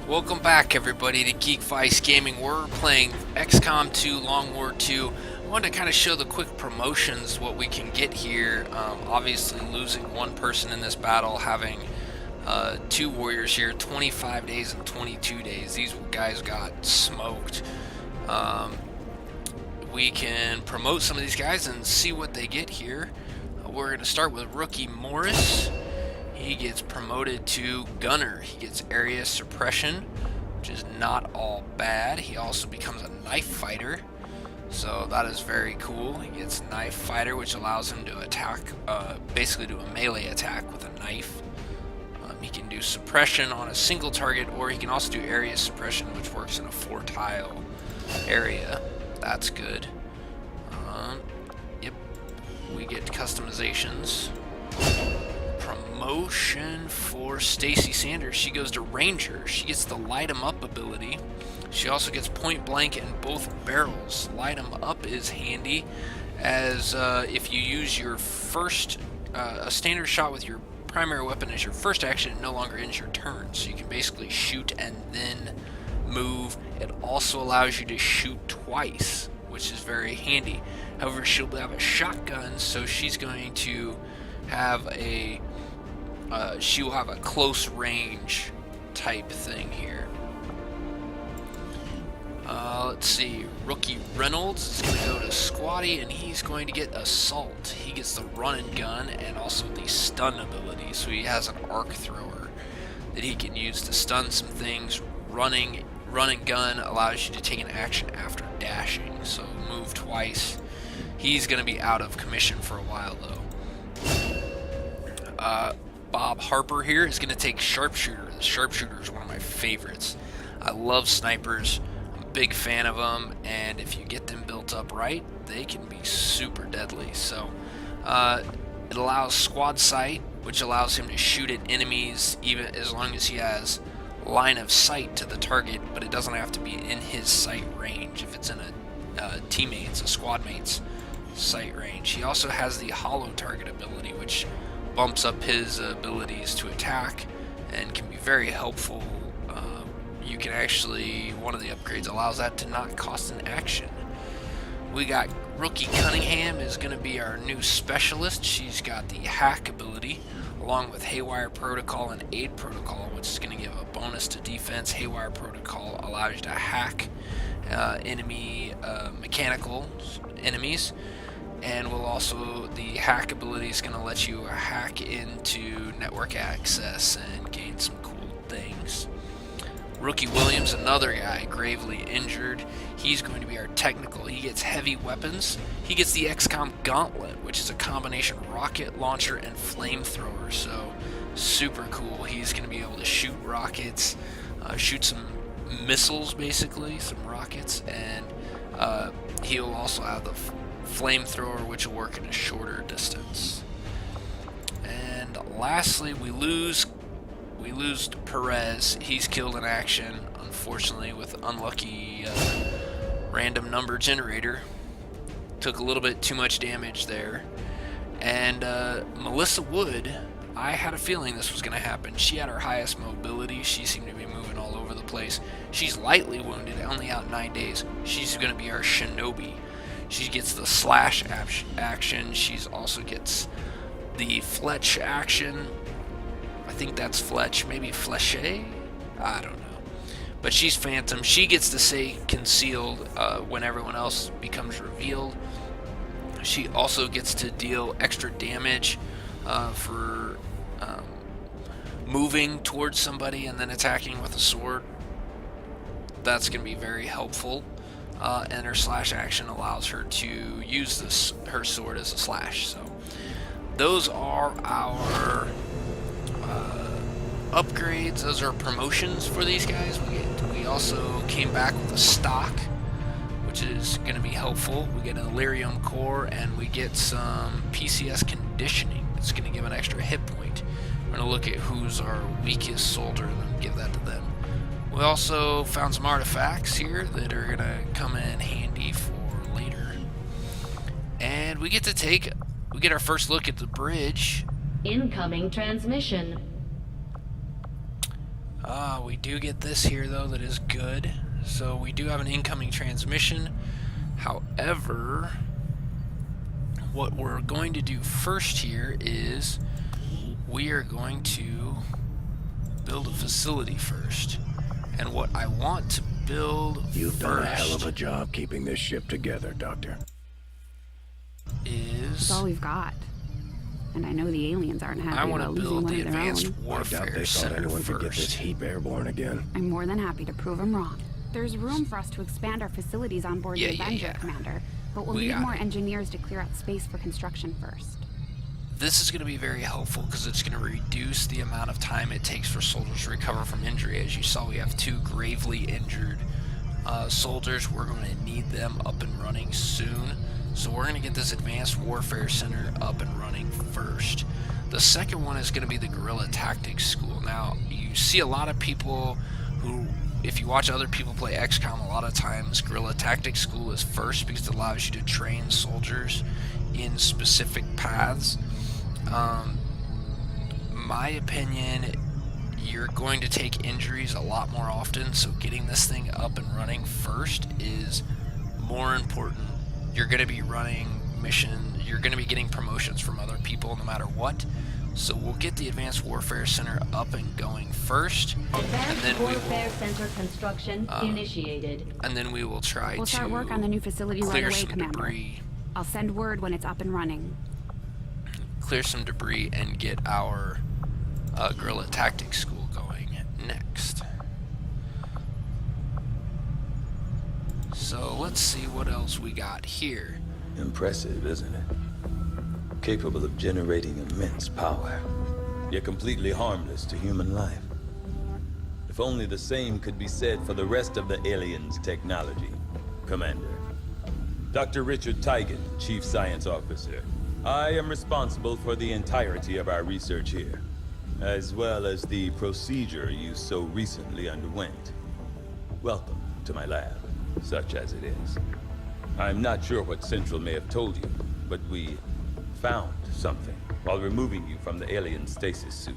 Welcome back, everybody, to Geekvice Gaming. We're playing XCOM 2 Long War 2. I wanted to kind of show the quick promotions, what we can get here. Obviously, losing one person in this battle, having two warriors here, 25 days and 22 days. These guys got smoked. We can promote some of these guys and see what they get here. We're going to start with rookie Morris. He gets promoted to Gunner. He gets area suppression, which is not all bad. He also becomes a knife fighter, so that is very cool. He gets knife fighter, which allows him to attack, basically do a melee attack with a knife. He can do suppression on a single target, or he can also do area suppression, which works in a 4-tile area. That's good. Yep, we get customizations. Promotion for Stacy Sanders. She goes to Ranger. She gets the light 'em up ability. She also gets point blank and both barrels. Light 'em up is handy, as if you use your first a standard shot with your primary weapon as your first action, it no longer ends your turn. So you can basically shoot and then move. It also allows you to shoot twice, which is very handy. However, she'll have a shotgun, so she's going to have a she will have a close range type thing here. Let's see, rookie Reynolds is going to go to Squatty, and he's going to get assault. He gets the run and gun and also the stun ability, so he has an arc thrower that he can use to stun some things. Run and gun allows you to take an action after dashing, so move twice. He's going to be out of commission for a while though. Bob Harper here is going to take Sharpshooter. The Sharpshooter is one of my favorites. I love snipers. I'm a big fan of them, and if you get them built up right, they can be super deadly. So it allows squad sight, which allows him to shoot at enemies even as long as he has line of sight to the target, but it doesn't have to be in his sight range if it's in a teammate's, a squad mate's sight range. He also has the hollow target ability, which bumps up his abilities to attack and can be very helpful. You can actually, one of the upgrades allows that to not cost an action. We got rookie Cunningham is going to be our new specialist. She's got the hack ability along with Haywire Protocol and Aid Protocol, which is going to give a bonus to defense. Haywire Protocol allows you to hack enemy mechanical enemies, and will also, the hack ability is going to let you hack into network access and gain some cool things. Rookie Williams, another guy gravely injured. He's going to be our technical. He gets heavy weapons. He gets the XCOM Gauntlet, which is a combination rocket launcher and flamethrower, so super cool. He's going to be able to shoot rockets, shoot some missiles, basically, some rockets, and he'll also have the flamethrower, which will work in a shorter distance. And lastly, we lose Perez. He's killed in action, unfortunately, with unlucky random number generator. Took a little bit too much damage there. And Melissa Wood, I had a feeling this was going to happen. She had her highest mobility. She seemed to be moving all over the place. She's lightly wounded, only out 9 days. She's going to be our Shinobi. She gets the slash action. She's also gets the Fletch action. I think that's Fletch, maybe Fleche? I don't know. But she's Phantom. She gets to stay concealed when everyone else becomes revealed. She also gets to deal extra damage for moving towards somebody and then attacking with a sword. That's going to be very helpful. And her slash action allows her to use her sword as a slash. So those are our upgrades. Those are promotions for these guys. We also came back with a stock, which is going to be helpful. We get an Elerium core, and we get some PCS conditioning. It's going to give an extra hit point. We're going to look at who's our weakest soldier and then give that to them. We also found some artifacts here that are going to come in handy for later. And we get our first look at the bridge. Incoming transmission. We do get this here, though, that is good. So we do have an incoming transmission. However, what we're going to do first here is we are going to build a facility first. And what I want to build You've first done a hell of a job keeping this ship together, Doctor. It's is all we've got. And I know the aliens aren't happy I want about to losing build one the of their advanced own. I doubt warfare they thought center anyone could get this first. heap airborne again. I'm more than happy to prove them wrong. There's room for us to expand our facilities on board the Avenger, Commander, but we'll need more engineers to clear out space for construction first. This is going to be very helpful because it's going to reduce the amount of time it takes for soldiers to recover from injury. As you saw, we have 2 gravely injured soldiers. We're going to need them up and running soon. So we're going to get this Advanced Warfare Center up and running first. The second one is going to be the Guerrilla Tactics School. Now, you see a lot of people who, if you watch other people play XCOM, a lot of times Guerrilla Tactics School is first because it allows you to train soldiers in specific paths. My opinion, you're going to take injuries a lot more often, so getting this thing up and running first is more important. You're going to be running you're going to be getting promotions from other people no matter what. So we'll get the Advanced Warfare Center up and going first, Advanced Warfare Center construction initiated. and then we will try We'll to start work on the new facility right clear away, some Commander. debris, I'll send word when it's up and running. and get our Guerrilla Tactics School going next. So let's see what else we got here. Impressive, isn't it? Capable of generating immense power, yet completely harmless to human life. If only the same could be said for the rest of the aliens' technology, Commander. Dr. Richard Tigan, Chief Science Officer. I am responsible for the entirety of our research here, as well as the procedure you so recently underwent. Welcome to my lab, such as it is. I'm not sure what Central may have told you, but we found something while removing you from the alien stasis suit.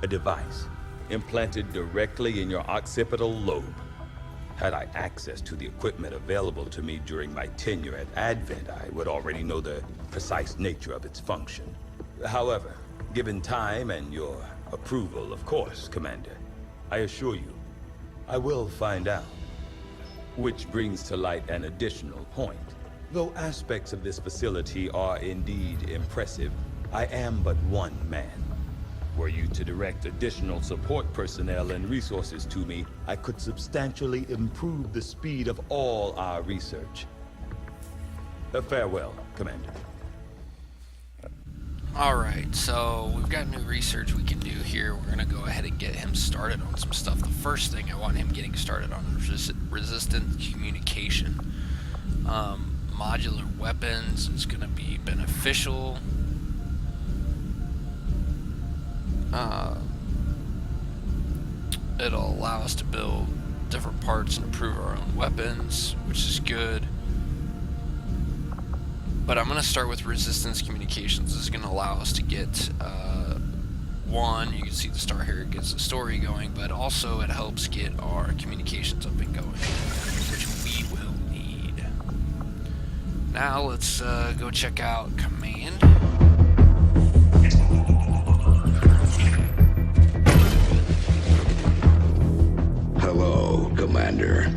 A device implanted directly in your occipital lobe. Had I access to the equipment available to me during my tenure at Advent, I would already know the precise nature of its function. However, given time and your approval, of course, Commander, I assure you, I will find out. Which brings to light an additional point. Though aspects of this facility are indeed impressive, I am but one man. Were you to direct additional support personnel and resources to me, I could substantially improve the speed of all our research. Farewell, Commander. Alright, so we've got new research we can do here. We're going to go ahead and get him started on some stuff. The first thing I want him getting started on is resistant communication. Modular weapons is going to be beneficial. It'll allow us to build different parts and improve our own weapons, which is good. But I'm going to start with resistance communications. This is going to allow us to get, one, you can see the star here, it gets the story going, but also it helps get our communications up and going, which we will need. Now let's go check out Command. Hello, Commander.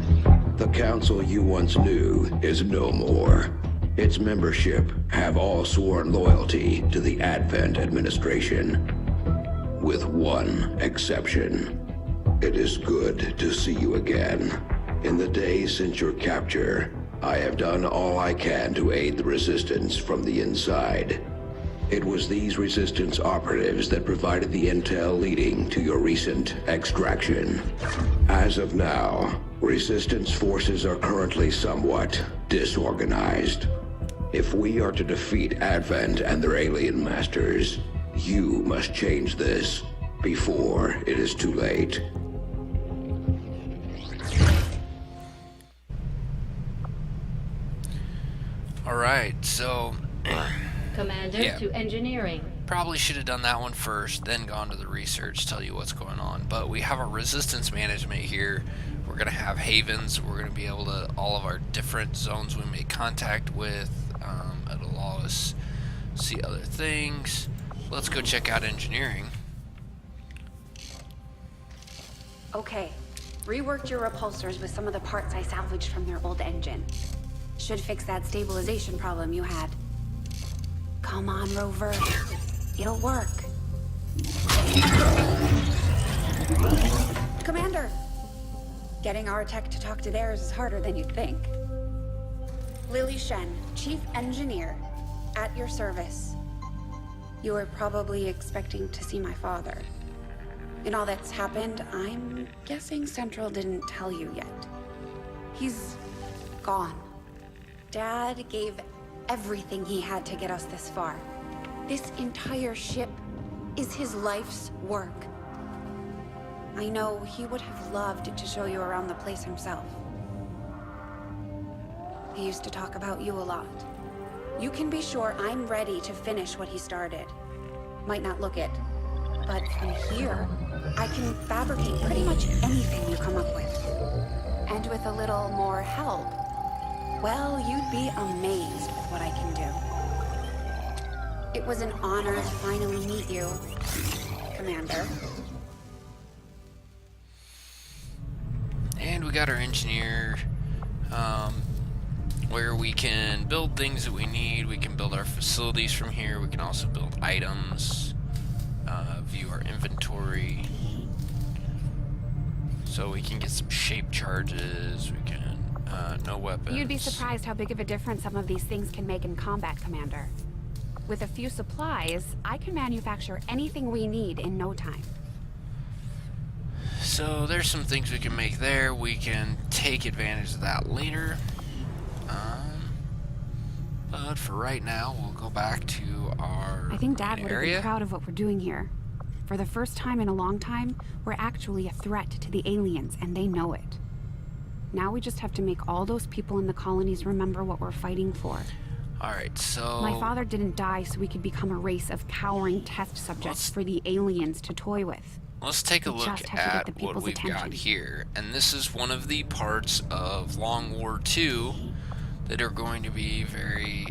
The council you once knew is no more. Its membership have all sworn loyalty to the Advent administration. With one exception. It is good to see you again. In the days since your capture, I have done all I can to aid the resistance from the inside. It was these resistance operatives that provided the intel leading to your recent extraction. As of now, resistance forces are currently somewhat disorganized. If we are to defeat Advent and their alien masters, you must change this before it is too late. Alright, so Commander to engineering. Probably should have done that one first, then gone to the research, tell you what's going on. But we have our resistance management here. We're going to have havens. We're going to be able to, all of our different zones we make contact with. It'll allow us see other things. Let's go check out engineering. Okay. Reworked your repulsors with some of the parts I salvaged from their old engine. Should fix that stabilization problem you had. Come on, Rover. It'll work. Commander! Getting our tech to talk to theirs is harder than you'd think. Lily Shen, Chief Engineer, at your service. You were probably expecting to see my father. In all that's happened, I'm guessing Central didn't tell you yet. He's gone. Dad gave everything he had to get us this far. This entire ship is his life's work. I know he would have loved to show you around the place himself. He used to talk about you a lot. You can be sure I'm ready to finish what he started. Might not look it, but from here, I can fabricate pretty much anything you come up with. And with a little more help, well, you'd be amazed with what I can do. It was an honor to finally meet you, Commander. And we got our engineer, where we can build things that we need. We can build our facilities from here. We can also build items, view our inventory. So we can get some shape charges. We can, no weapons. You'd be surprised how big of a difference some of these things can make in combat, Commander. With a few supplies, I can manufacture anything we need in no time. So there's some things we can make there. We can take advantage of that later. But for right now, we'll go back to our I think Dad main would have area. been proud of what we're doing here. For the first time in a long time, we're actually a threat to the aliens, and they know it. Now we just have to make all those people in the colonies remember what we're fighting for. Alright, so... My father didn't die so we could become a race of cowering test subjects for the aliens to toy with. Let's take a We look just have to get at the what people's we've got attention. here. And this is one of the parts of Long War II that are going to be very,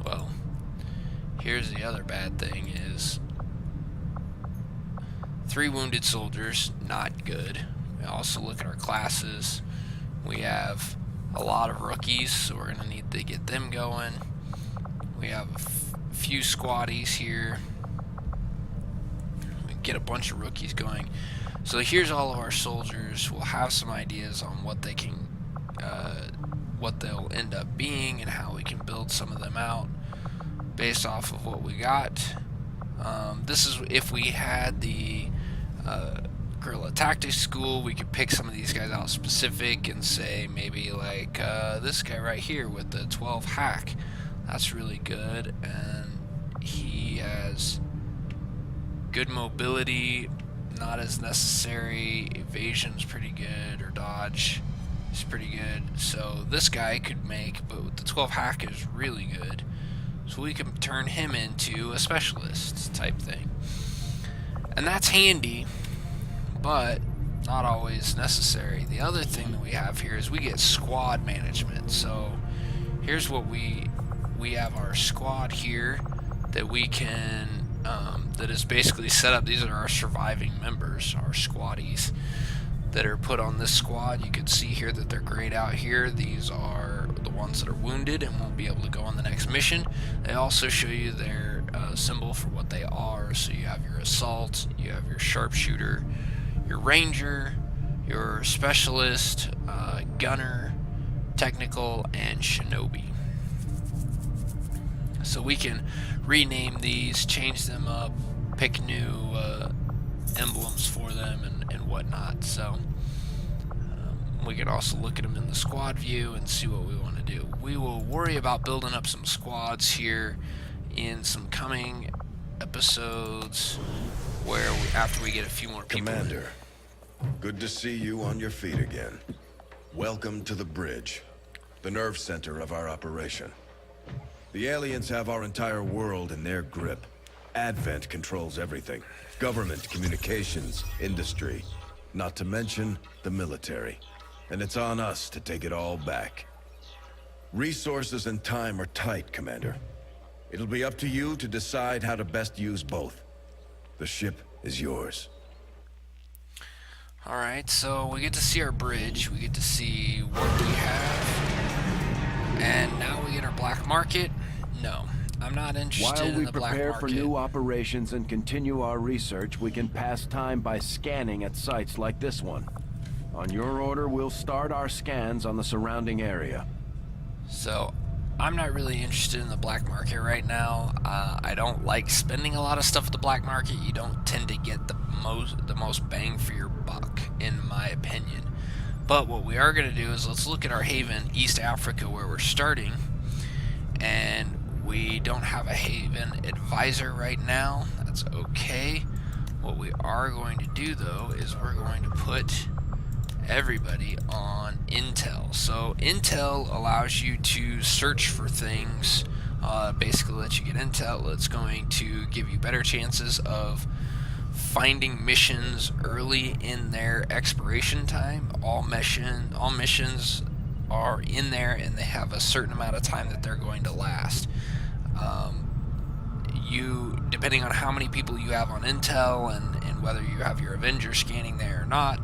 well, here's the other bad thing is 3 wounded soldiers, not good. We also look at our classes. We have a lot of rookies, so we're going to need to get them going. We have a few squaddies here. We get a bunch of rookies going. So here's all of our soldiers. We'll have some ideas on what they can, what they'll end up being and how we can build some of them out based off of what we got. This is if we had the guerrilla tactics school, we could pick some of these guys out specific and say maybe like this guy right here with the 12 hack. That's really good, and he has good mobility, not as necessary. Evasion's pretty good, or dodge is pretty good. So this guy could make, but with the 12 hack is really good. So we can turn him into a specialist type thing. And that's handy, but not always necessary. The other thing that we have here is we get squad management. So here's what we have our squad here that we can that is basically set up. These are our surviving members, our squaddies that are put on this squad. You can see here that they're grayed out here. These are the ones that are wounded and won't be able to go on the next mission. They also show you their symbol for what they are. So you have your assault, you have your sharpshooter, your ranger, your specialist, gunner, technical, and shinobi. So we can rename these, change them up, pick new emblems for them and whatnot. So we can also look at them in the squad view and see what we want to do. We will worry about building up some squads here in some coming episodes where after we get a few more people. Commander, good to see you on your feet again. Welcome to the bridge, the nerve center of our operation. The aliens have our entire world in their grip, Advent controls everything. Government, communications, industry. Not to mention the military. And it's on us to take it all back. Resources and time are tight, Commander. It'll be up to you to decide how to best use both. The ship is yours. Alright, so we get to see our bridge, we get to see what we have, and now we get our black market. No, I'm not interested While we in the black prepare market. for new operations and continue our research, we can pass time by scanning at sites like this one. On your order, we'll start our scans on the surrounding area. So, I'm not really interested in the black market right now. I don't like spending a lot of stuff at the black market. You don't tend to get the most bang for your buck, in my opinion. But what we are going to do is let's look at our haven, East Africa, where we're starting. And we don't have a haven advisor right now. That's okay. What we are going to do, though, is we're going to put everybody on intel. So intel allows you to search for things, basically lets you get intel. It's going to give you better chances of finding missions early in their expiration time. All missions are in there, and they have a certain amount of time that they're going to last. Depending on how many people you have on intel and whether you have your Avenger scanning there or not,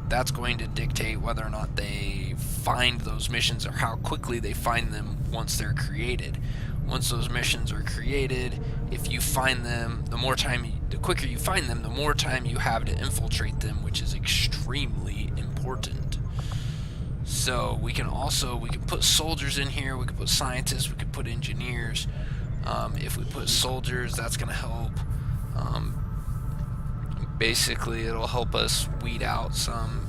that's going to dictate whether or not they find those missions or how quickly they find them once they're created. Once those missions are created, if you find them, the quicker you find them, the more time you have to infiltrate them, which is extremely important. So we can put soldiers in here, we can put scientists, we can put engineers. If we put soldiers, that's going to help. Basically, it'll help us weed out some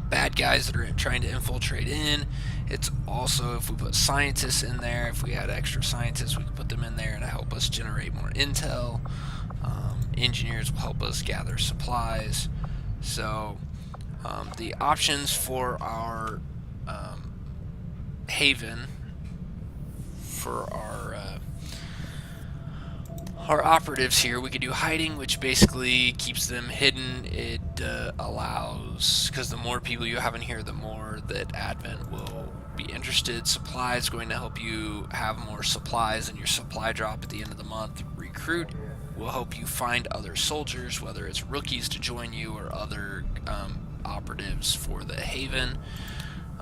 bad guys that are trying to infiltrate in. It's also, if we put scientists in there, if we had extra scientists, we could put them in there and help us generate more intel. Engineers will help us gather supplies. So the options for our haven, for our operatives here, we could do hiding, which basically keeps them hidden. It allows, because the more people you have in here, the more that Advent will be interested. Supply is going to help you have more supplies in your supply drop at the end of the month. Recruit will help you find other soldiers, whether it's rookies to join you or other operatives for the haven.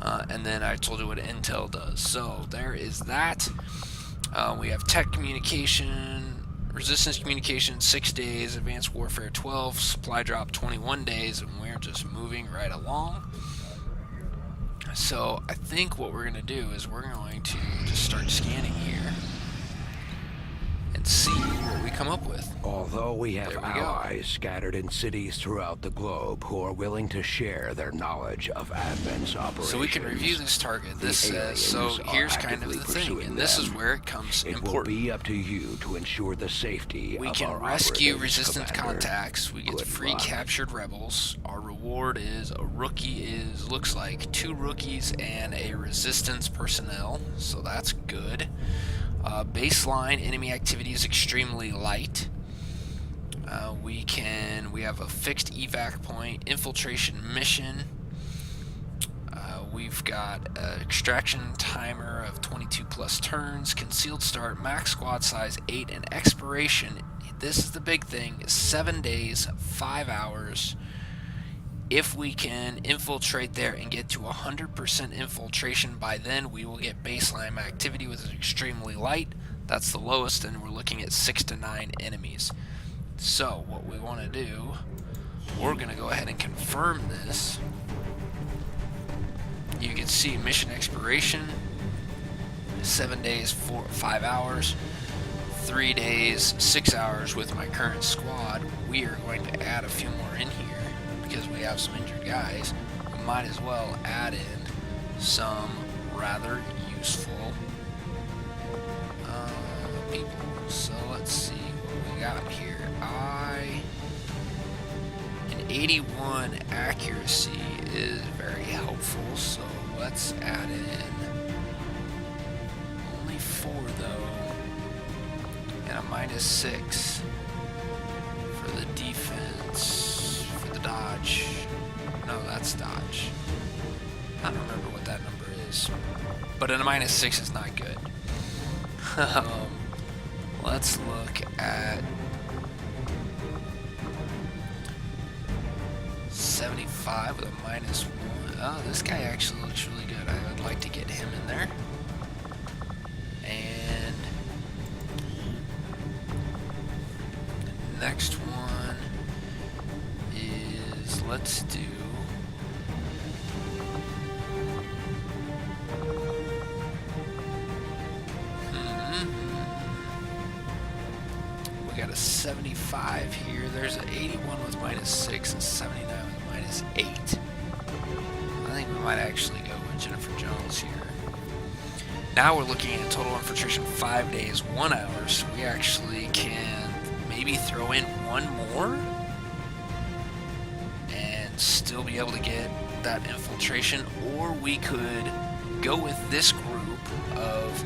And then I told you what intel does. So there is that. We have tech communication, resistance communication 6 days, advanced warfare 12, supply drop 21 days, and we're just moving right along. So I think what we're going to do is we're going to just start scanning here and see what we come up with. Although we have allies scattered in cities throughout the globe who are willing to share their knowledge of Advent's operations. So we can review this target. This says, so here's kind of the thing, and this is where it comes important. It will be up to you to ensure the safety of our We can rescue operatives, resistance Commander. contacts. We get Good free luck. captured rebels. Our reward is looks like 2 rookies and a resistance personnel, so that's good. Baseline enemy activity is extremely light. We have a fixed evac point, infiltration mission. We've got an extraction timer of 22 plus turns, concealed start, max squad size 8, and expiration. This is the big thing, is 7 days, 5 hours. If we can infiltrate there and get to 100% infiltration by then, we will get baseline activity, which is extremely light. That's the lowest, and we're looking at 6 to 9 enemies. So what we want to do, we're going to go ahead and confirm this. You can see mission expiration, 7 days, 5 hours, 3 days, 6 hours with my current squad. We are going to add a few more in here because we have some injured guys. We might as well add in some rather useful people. So let's see what we got here. An 81 accuracy is very helpful, so let's add in only 4 though. and a -6 for the defense, for the dodge. No, that's dodge. I don't remember what that number is, but a -6 is not good. Let's look at 75 with a -1. Oh, this guy actually looks really good. I would like to get him in there. And the next one is, let's do we got a 75 here. There's an 81 with -6 and 79 with -8. I think we might actually go with Jennifer Jones here. Now we're looking at total infiltration 5 days, 1 hour, so we actually can maybe throw in one more and still be able to get that infiltration, or we could go with this group of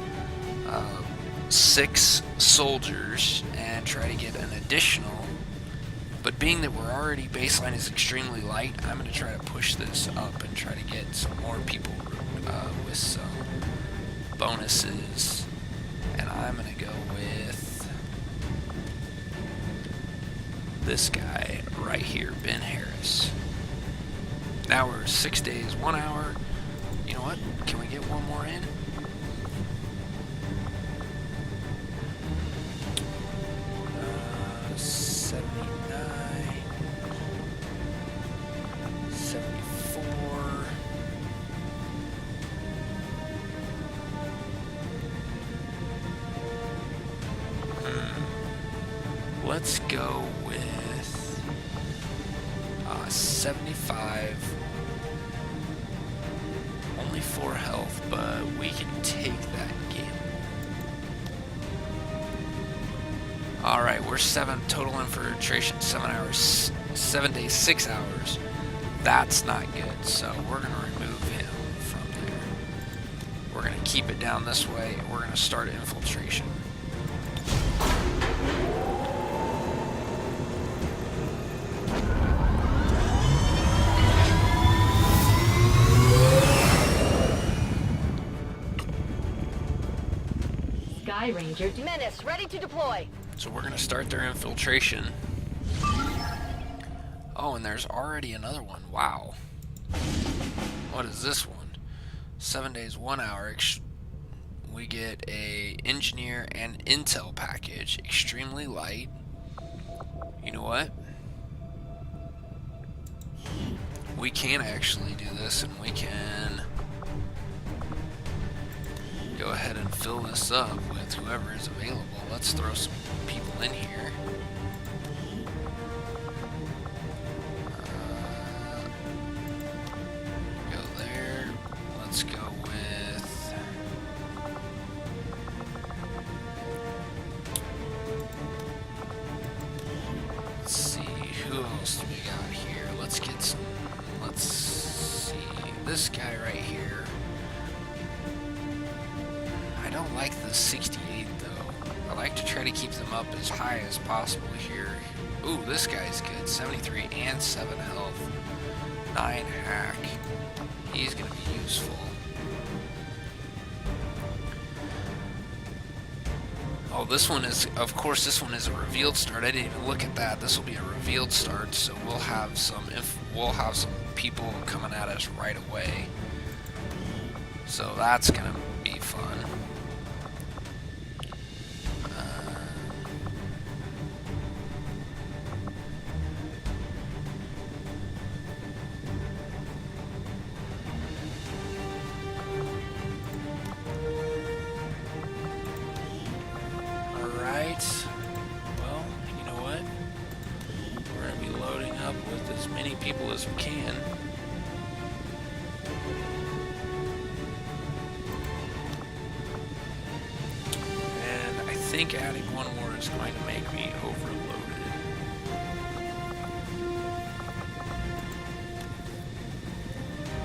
6 soldiers and try to get an additional. But being that we're already baseline is extremely light, I'm going to try to push this up and try to get some more people with some bonuses. And I'm going to go with this guy right here, Ben Harris. Now we're 6 days, 1 hour. You know what? Can we get one more in? Let's go with 75. Only 4 health, but we can take that gamble. Alright, we're 7 total infiltration, 7 hours, 7 days, 6 hours. That's not good, so we're going to remove him from there. We're going to keep it down this way, and we're going to start infiltration. Ranger Menace ready to deploy. So we're gonna start their infiltration. Oh, and there's already another one. Wow. What is this one? 7 days, 1 hour. We get a engineer and intel package. Extremely light. You know what? We can actually do this, and we can go ahead and fill this up with whoever is available. Let's throw some people in here. Go there. Let's go with... Let's see, who else do we got here? Let's get some... Let's see, this guy right here. I don't like the 68 though. I like to try to keep them up as high as possible here. Ooh, this guy's good. 73 and 7 health. 9 hack. He's going to be useful. Oh, this one is, of course, this one is a revealed start. I didn't even look at that. This will be a revealed start, so we'll have some people coming at us right away. So that's going to be fun. People as we can. And I think adding one more is going to make me overloaded.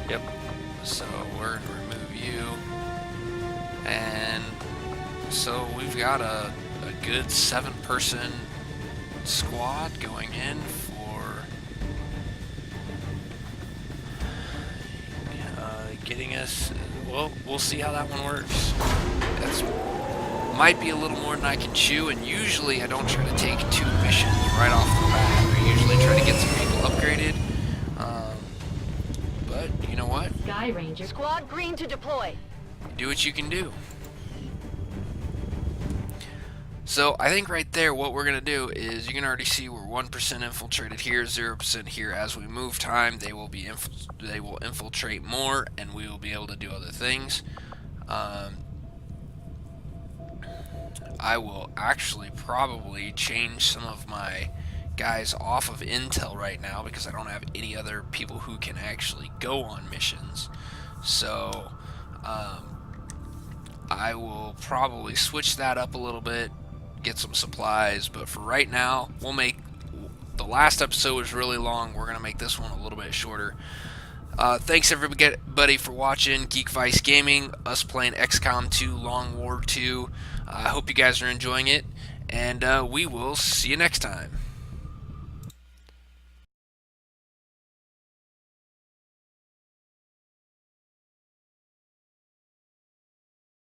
Yep. So we're going to remove you. And so we've got a good 7-person squad going in for getting us. Well, we'll see how that one works. That's might be a little more than I can chew, and usually I don't try to take 2 missions right off the bat. I usually try to get some people upgraded. But you know what? Sky Ranger. Squad green to deploy. Do what you can do. So I think right there what we're going to do is you can already see we're 1% infiltrated here, 0% here. As we move time, they will infiltrate more, and we will be able to do other things. I will actually probably change some of my guys off of intel right now because I don't have any other people who can actually go on missions. So I will probably switch that up a little bit, get some supplies, but for right now we'll make the last episode was really long. We're gonna make this one a little bit shorter. Thanks everybody for watching Geekvice Gaming, us playing XCOM 2 Long War 2. I hope you guys are enjoying it, and we will see you next time.